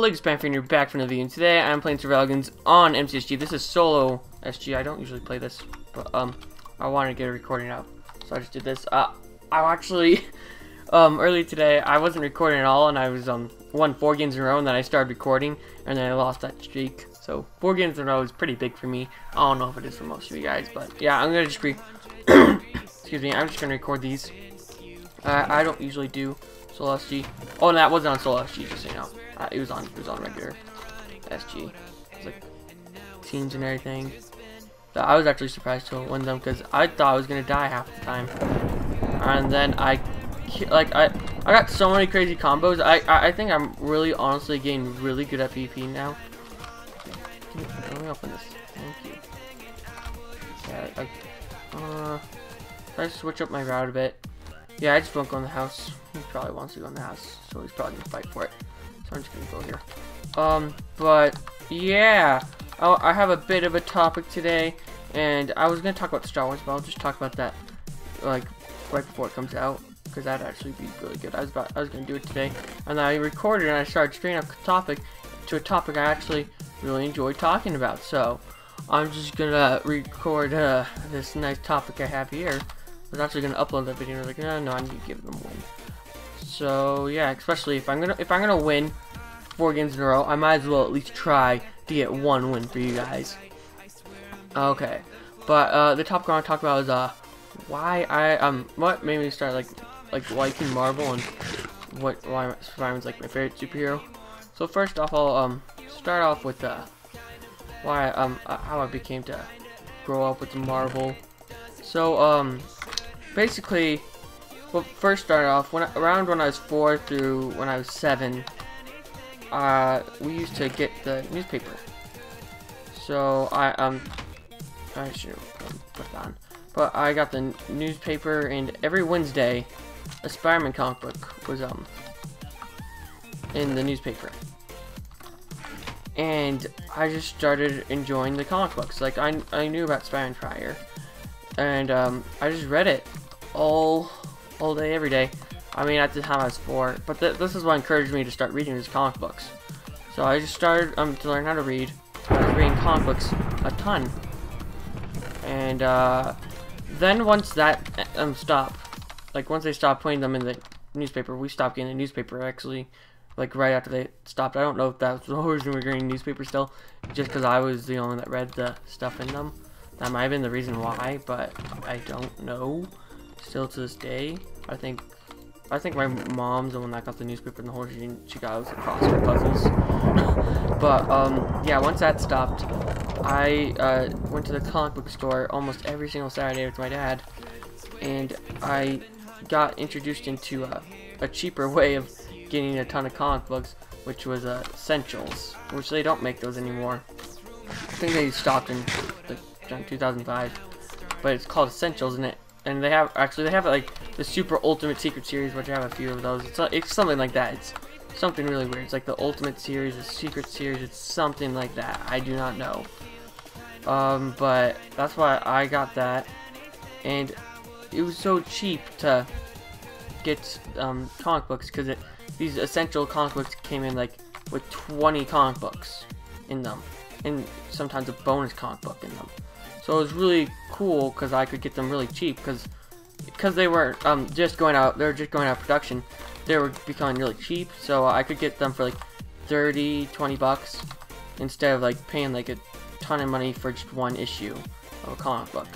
LegoSpidermanFan, you're back for another video. And today I'm playing Survivals on MCSG. This is solo SG. I don't usually play this, but I wanted to get a recording out, so I just did this. I actually earlier today I wasn't recording at all, and I was won 4 games in a row, and then I started recording, and then I lost that streak. So 4 games in a row is pretty big for me. I don't know if it is for most of you guys, but yeah, I'm gonna just excuse me. I'm just gonna record these. I don't usually do solo SG. Oh, and that wasn't on solo SG, just so you know. It was on regular SG. It was like teams and everything. So I was actually surprised to win them because I thought I was gonna die half the time. And then I got so many crazy combos. I think I'm really honestly getting really good at PvP now. Let me open this. Thank you. Yeah, I switch up my route a bit. Yeah, I just won't go in the house. He probably wants to go in the house, so he's probably gonna fight for it. So I'm just gonna go here. But yeah, I have a bit of a topic today, and I was gonna talk about Star Wars, but I'll just talk about that like right before it comes out, because that'd actually be really good. I was gonna do it today, and then I recorded and I started straight up to a topic I actually really enjoy talking about. So I'm just gonna record this nice topic I have here. I was actually gonna upload that video, and I was like, no, I need to give them one. So yeah, especially if I'm gonna win 4 games in a row, I might as well at least try to get 1 win for you guys. Okay, but the topic I want to talk about is why what made me start like liking Marvel, and why Spider-Man's like my favorite superhero. So first off, I'll start off with why how I became to grow up with Marvel. So basically, well, first started off around when I was 4 through when I was 7. We used to get the newspaper. So I should put it on. But I got the newspaper, and every Wednesday, a Spider-Man comic book was in the newspaper. And I just started enjoying the comic books. Like I knew about Spider-Man prior, and I just read it all day, every day. I mean, at the time I was 4, but this is what encouraged me to start reading these comic books. So I just started to learn how to read. I was reading comic books a ton, and then once that stopped, like once they stopped putting them in the newspaper, we stopped getting the newspaper actually. Like right after they stopped. I don't know if that was the whole reason we're getting newspaper still, just because I was the only one that read the stuff in them. That might have been the reason why, but I don't know. Still to this day, I think my mom's the one that got the newspaper in the whole she got us the crossword puzzles. But yeah, once that stopped, I went to the comic book store almost every single Saturday with my dad, and I got introduced into a cheaper way of getting a ton of comic books, which was Essentials, which they don't make those anymore. I think they stopped in like 2005, but it's called Essentials, and they have like the Super Ultimate Secret Series, which I have a few of those. It's something like that. It's something really weird. It's like the Ultimate Series, the Secret Series. It's something like that. I do not know. But that's why I got that, and it was so cheap to get comic books, because these essential comic books came in like with 20 comic books in them, and sometimes a bonus comic book in them. So it was really cool because I could get them really cheap, because they were just going out. They were just going out of production. They were becoming really cheap, so I could get them for like 30-20 bucks instead of like paying like a ton of money for just 1 issue of a comic book.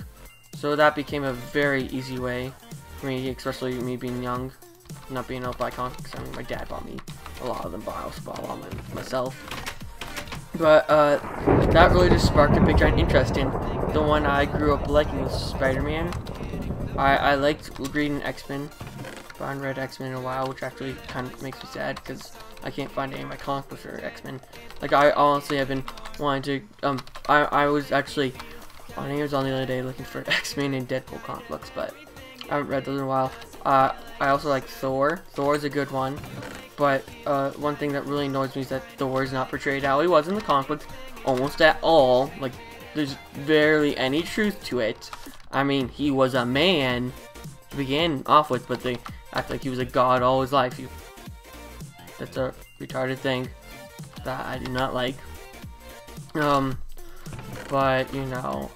So that became a very easy way for me, especially me being young, not being able to buy comics. I mean, my dad bought me a lot of them, but I also bought a lot of them myself. But that really just sparked a big giant interest in the one I grew up liking, was Spider-Man. I liked reading X-Men, but I haven't read X-Men in a while, which actually kind of makes me sad because I can't find any of my comic books for X-Men. Like, I honestly have been wanting to. I was actually on Amazon the other day looking for X-Men and Deadpool comic books, but I haven't read those in a while. I also like Thor. Thor's a good one, but one thing that really annoys me is that Thor is not portrayed how he was in the comic books almost at all. Like, there's barely any truth to it. I mean, he was a man to begin off with, but they act like he was a god all his life. That's a retarded thing. that I do not like. But you know,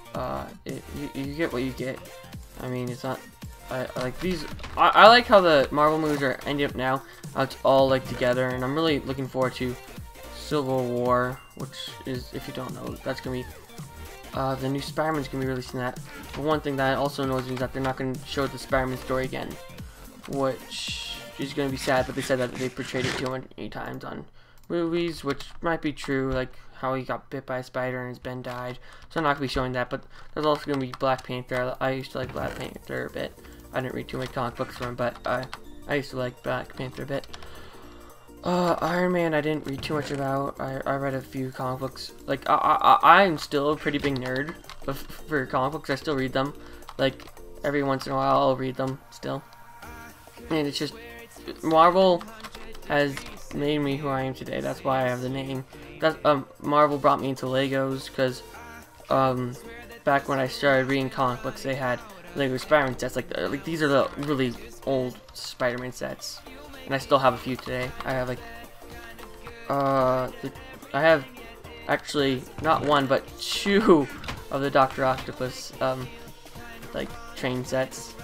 you get what you get. I mean, it's not. I like these. I like how the Marvel movies are ending up now. How it's all like together, and I'm really looking forward to Civil War, which is, if you don't know, that's gonna be the new Spider-Man's gonna be releasing that. But one thing that also annoys me is that they're not gonna show the Spider-Man story again, which is gonna be sad. But they said that they portrayed it too many times on movies, which might be true, like how he got bit by a spider and his Ben died. So I'm not gonna be showing that. But there's also gonna be Black Panther. I used to like Black Panther a bit. I didn't read too many comic books from him, but I used to like Black Panther a bit. Iron Man I didn't read too much about. I read a few comic books. Like, I'm still a pretty big nerd for comic books. I still read them. Like, every once in a while I'll read them still. And it's just, Marvel has made me who I am today. That's why I have the name. That's, Marvel brought me into Legos, because, back when I started reading comic books, they had LegoSpiderman sets. Like these are the really old Spider-Man sets. And I still have a few today. I have like, I have actually not one but two of the Dr. Octopus, like train sets.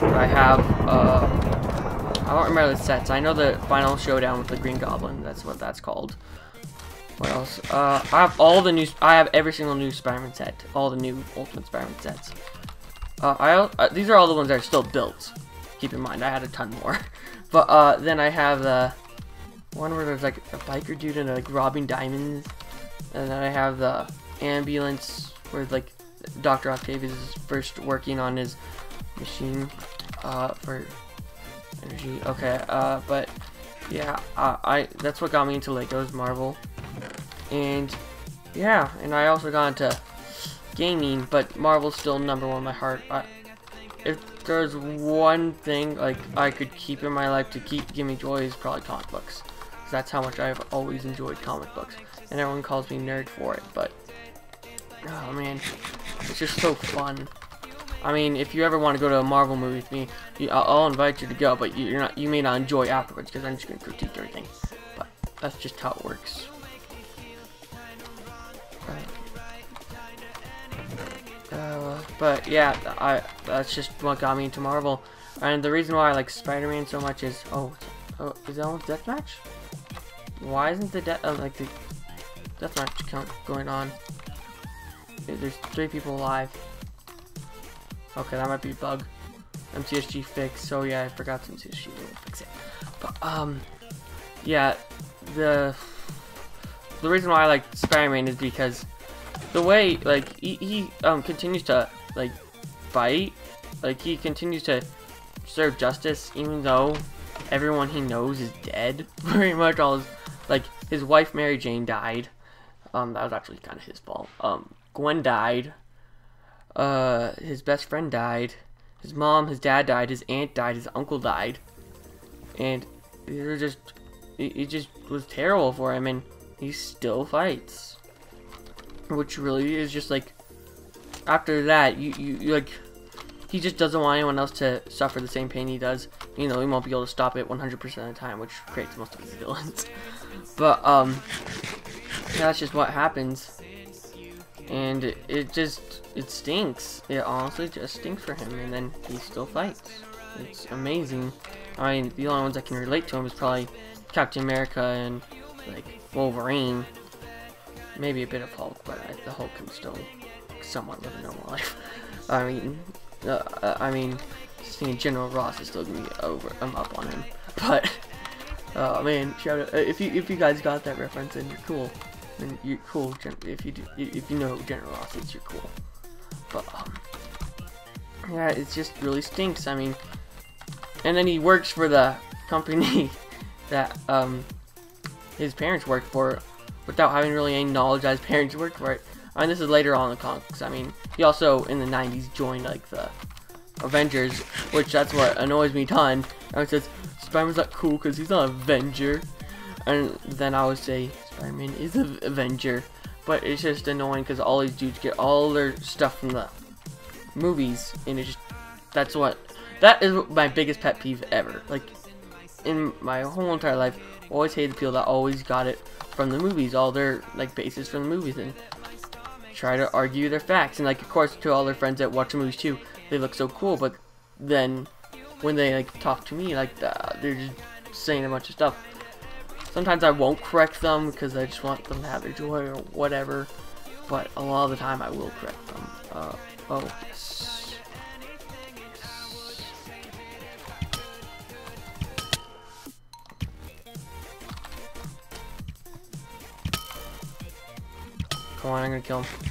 I have, I don't remember the sets. I know the final showdown with the Green Goblin. That's what that's called. What else? I have all the new. I have every single new Spider-Man set. All the new Ultimate Spider-Man sets. These are all the ones that are still built. Keep in mind, I had a ton more. But then I have the one where there's like a biker dude and like robbing diamonds, and then I have the ambulance where like Dr. Octavius is first working on his machine for energy. Okay, but yeah, that's what got me into Legos, Marvel, and yeah, and I also got into gaming, but Marvel's still #1 in my heart. If there's one thing like I could keep in my life to give me joy, is probably comic books. 'Cause that's how much I've always enjoyed comic books, and everyone calls me nerd for it. But oh man, it's just so fun. I mean, if you ever want to go to a Marvel movie with me, I'll invite you to go. But you may not enjoy afterwards, because I'm just gonna critique everything. But that's just how it works. But yeah, that's just what got me into Marvel, and the reason why I like Spider-Man so much is is that almost deathmatch? Why isn't the the deathmatch count going on? There's 3 people alive. Okay, that might be a bug. MCSG fix. So yeah, I forgot MCSG will fix it. But yeah, the reason why I like Spider-Man is because the way like he continues to like fight, like he continues to serve justice even though everyone he knows is dead. Pretty much all his, like his wife Mary Jane died. That was actually kind of his fault. Gwen died. His best friend died. His mom, his dad died. His aunt died. His uncle died. And it just was terrible for him, and he still fights. Which really is just like, after that, you like, he just doesn't want anyone else to suffer the same pain he does. You know, he won't be able to stop it 100% of the time, which creates most of his villains. But yeah, that's just what happens, and it stinks. It honestly just stinks for him, and then he still fights. It's amazing. I mean, the only ones I can relate to him is probably Captain America and like Wolverine. Maybe a bit of Hulk, but the Hulk can still somewhat live a normal life. I mean, seeing General Ross is still gonna be I'm up on him. But man, shout out if you guys got that reference, then you're cool. Then you're cool. If you know who General Ross is, you're cool. But yeah, it just really stinks. I mean, and then he works for the company that his parents worked for, without having really any knowledge that his parents worked for it. I mean, this is later on in the comics. I mean, he also, in the 90s, joined, like, the Avengers, which that's what annoys me a ton. And it says, Spider-Man's not cool because he's not an Avenger. And then I would say, Spider-Man is an Avenger. But it's just annoying because all these dudes get all their stuff from the movies. And it just, that is my biggest pet peeve ever. Like, in my whole entire life, always hated people that always got it from the movies, all their like bases from the movies, and try to argue their facts. And like, of course, to all their friends that watch the movies too, they look so cool. But then when they like talk to me, like they're just saying a bunch of stuff. Sometimes I won't correct them because I just want them to have their joy or whatever. But a lot of the time I will correct them. Oh yes. Come on, I'm gonna kill him.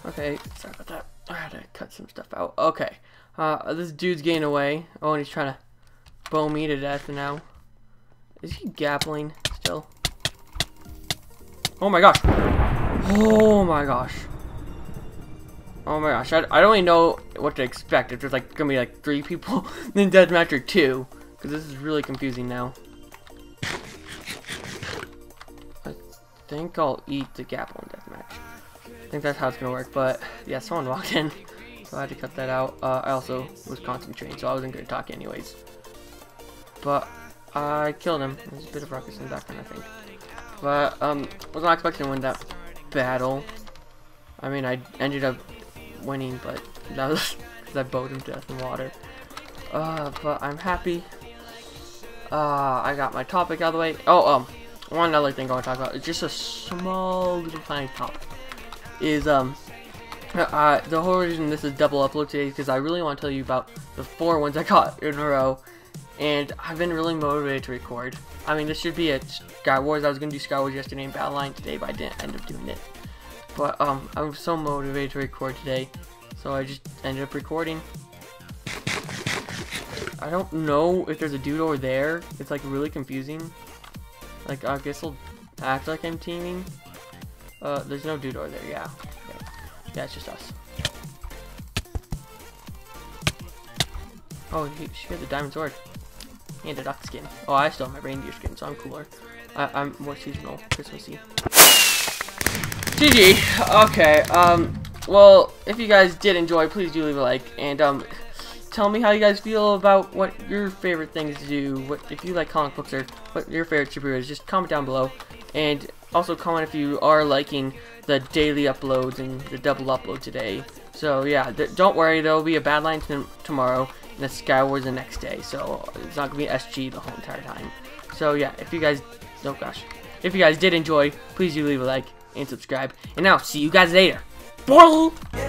Okay, sorry about that. I had to cut some stuff out. Okay, this dude's getting away. Oh, and he's trying to bow me to death now. Is he gappling still? Oh my gosh! Oh my gosh! Oh my gosh! I don't even know what to expect. If there's like gonna be like 3 people in deathmatch or 2, because this is really confusing now. I think I'll eat the gappling deathmatch. I think that's how it's gonna work, but yeah, someone walked in, so I had to cut that out. I also was concentrating, so I wasn't gonna talk anyways. But I killed him. There's a bit of ruckus in the background, I think. But was not expecting to win that battle. I mean, I ended up winning, but that was because I bowed him to death in water. But I'm happy. I got my topic out of the way. Oh, one other thing I want to talk about. It's just a small little tiny topic. Is the whole reason this is double upload today is because I really want to tell you about the 4 ones I got in a row, and I've been really motivated to record. I mean, this should be a Sky Wars. I was gonna do Sky Wars yesterday and Battle Line today, but I didn't end up doing it. But I'm so motivated to record today, so I just ended up recording. I don't know if there's a dude over there. It's like really confusing. Like, I guess I'll act like I'm teaming. There's no dude over there, yeah. Okay. Yeah, it's just us. Oh, she has a diamond sword. And a duck skin. Oh, I still have my reindeer skin, so I'm cooler. I'm more seasonal, Christmassy. GG! Okay, well, if you guys did enjoy, please do leave a like, and, tell me how you guys feel about what your favorite things to do, what if you like comic books, or what your favorite superhero is. Just comment down below, and also comment if you are liking the daily uploads and the double upload today. So yeah, don't worry, there will be a Bad Line tomorrow and a Sky Wars the next day, so it's not going to be SG the whole entire time. So yeah, if you guys, oh gosh, if you guys did enjoy, please do leave a like and subscribe, and I'll see you guys later. Bye!